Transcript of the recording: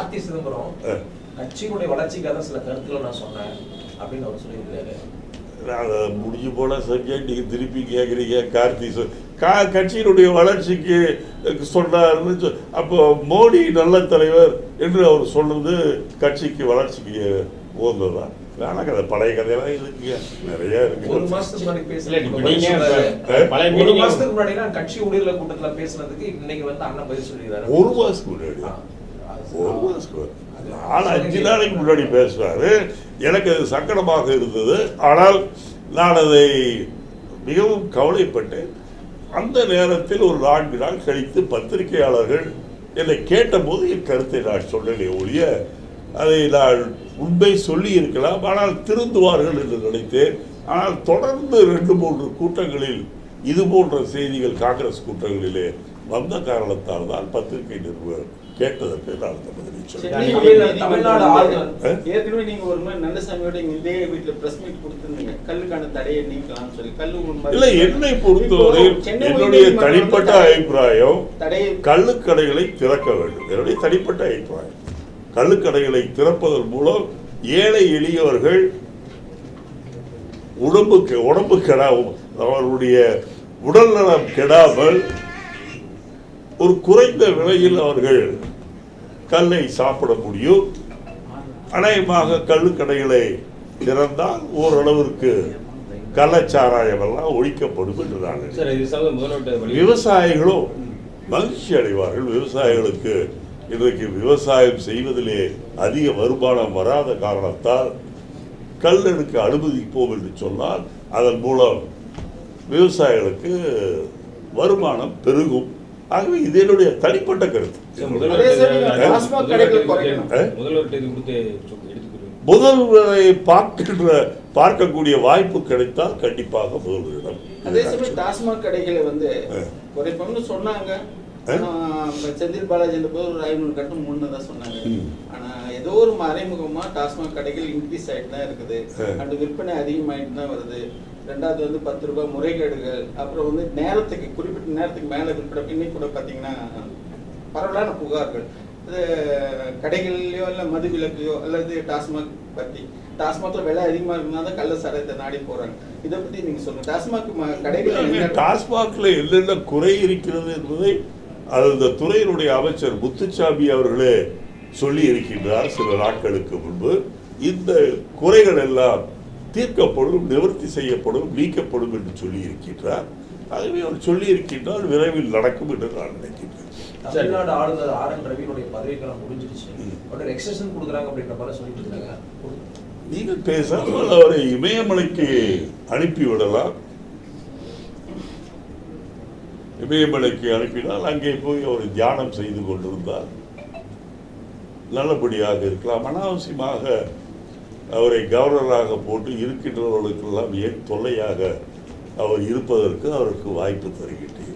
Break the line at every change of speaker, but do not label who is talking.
கார்த்தி சிதம்பரம் கட்சியினுடைய வளர்ச்சிக்காக தான் சில கருத்துக்களை நான் சொன்னேன் அப்படின்னு அவர் சொல்லியிருக்காரு.
நான் முடிஞ்சு போல சப்ஜெக்ட் நீங்க திருப்பி கேட்குறீங்க. கார்த்தி கட்சியினுடைய வளர்ச்சிக்கு சொன்னார்னு அப்போ மோடி நல்ல தலைவர் என்று அவர் சொல்றது கட்சிக்கு வளர்ச்சிக்கு உகந்ததுதான். கதை பழைய கதையெல்லாம் இருக்குங்க, நிறைய இருக்கு.
ஒரு மாசத்துக்கு முன்னாடி கட்சி ஊழியர்கள் கூட்டத்தில் பேசுனதுக்கு இன்னைக்கு வந்து அண்ணன் பதில் சொல்லிடுறாரு.
ஒரு மாசத்துக்கு முன்னாடி 5 நாளைக்கு முன்னாடி பேசுறாரு. எனக்கு அது சங்கடமாக இருந்தது. ஆனால் நான் அதை மிகவும் கவலைப்பட்டேன். அந்த நேரத்தில் ஒரு 4 நாள் கழித்து பத்திரிகையாளர்கள் என்னை கேட்டபோது என் கருத்தை நான் சொன்னேனே ஒழிய அதை நான் உண்மை சொல்லி இருக்கலாம், ஆனால் திருந்துவார்கள் என்று நினைத்தேன். ஆனால் தொடர்ந்து 2-3 கூட்டங்களில் இது போன்ற செய்திகள் காங்கிரஸ் கூட்டங்களிலே வந்த காரணத்தால் தான் பத்திரிகை நிருபர் கேட்டதற்கு நான் பதிலை சொன்னேன்.
தமிழ்நாடு ஏற்கனவே நீங்க ஒரு மாதிரி நல்லசாமியோட இதே வீட்டுல பிரஸ் மீட் கொடுத்திருந்தீங்க, கல்லுக்கான தடையை நீக்கலாம்னு சொல்லி.
இல்லை, என்னை பொறுத்தவரை என்னுடைய தனிப்பட்ட அபிப்பிராயம் கள்ளுக்கடைகளை திறக்க வேண்டும். என்னுடைய தனிப்பட்ட அபிப்பிராயம் கள்ளுக்கடைகளை திறப்பதன் மூலம் ஏழை எளியவர்கள் உடம்பு கெடாவும் அவர்களுடைய உடல் நலம் கெடாமல் ஒரு குறைந்த விலையில் அவர்கள் கல்லை சாப்பிட முடியும். அநேகமாக கள்ளுக்கடைகளை திறந்தால் ஓரளவிற்கு கள்ளச்சாராயம் எல்லாம் ஒழிக்கப்படும் என்று நான் விவசாயிகளும் மகிழ்ச்சி அடைவார்கள். விவசாயிகளுக்கு இன்றைக்கு விவசாயம் செய்வதிலே அதிக வருமானம் வராத காரணத்தால் கல்லெடுக்க அனுமதிப்போம் என்று சொன்னால் அதன் மூலம் விவசாயிகளுக்கு வருமானம் பெருகும். ஆகவே இது என்னுடைய தனிப்பட்ட கருத்து. முதல்வரை பார்க்கக்கூடிய வாய்ப்பு கிடைத்தால் கண்டிப்பாக முதல்வரிடம்.
அதே சமயம் டாஸ்மாக் கடைகளை வந்து குறைப்போம்னு சொன்னாங்க. செந்தில் பாலாஜி போது ஒரு 500 கட்டம் முன்னதான் சொன்னாங்க. ஆனா ஏதோ ஒரு மறைமுகமா டாஸ்மாக் கடைகள் இன்க்ரீஸ் ஆயிட்டு தான் இருக்குது. அந்த விற்பனை அதிகமாயிட்டு தான் வருது. ரெண்டாவது வந்து 10 ரூபாய் முறைகேடுகள், அப்புறம் வந்து நேரத்துக்கு குறிப்பிட்ட நேரத்துக்கு மேல விற்பனை. இன்னைக்கு கூட பாத்தீங்கன்னா பரவலான புகார்கள் கடைகள்லயோ இல்ல மது விலக்கையோ அல்லது டாஸ்மாக் பத்தி. டாஸ்மாக்ல விலை அதிகமா இருந்தா தான் கள்ள சாராயத்தை நாடி போறாங்க. இதை பத்தி நீங்க சொல்லுங்க. டாஸ்மாக் கடைகள்
டாஸ்மாக்ல என்னென்ன குறை இருக்கிறது என்பதை அந்த துறையினுடைய அமைச்சர் முத்துசாமி அவர்களே சொல்லி இருக்கின்றார் சில நாட்களுக்கு முன்பு. இந்த குறைகள் எல்லாம் தீர்க்கப்படும், நிவர்த்தி செய்யப்படும், நீக்கப்படும் என்று சொல்லி இருக்கின்றார். ஆகவே அவர் சொல்லி இருக்கின்றால் விரைவில் நடக்கும் என்று நான் நினைக்கின்றேன்.
தமிழ்நாடு ஆளுநர் RN ரவியுடைய பதவிக்காலம் முடிஞ்சிருச்சு, எக்ஸ்டென்ஷன் கொடுக்குறாங்க அப்படின்ற மாதிரி சொல்லிட்டு இருக்காங்க.
நீங்கள் பேசாமல் அவரை இமயமலைக்கு அனுப்பிவிடலாம். இமயமலைக்கு அனுப்பினால் அங்கே போய் அவர் தியானம் செய்து கொண்டிருந்தார் நல்லபடியாக இருக்கலாம். அனாவசியமாக அவரை கவர்னராக போட்டு இருக்கின்றவர்களுக்கெல்லாம் ஏன் தொல்லையாக அவர் இருப்பதற்கு அவருக்கு வாய்ப்பு தருகின்றேன்.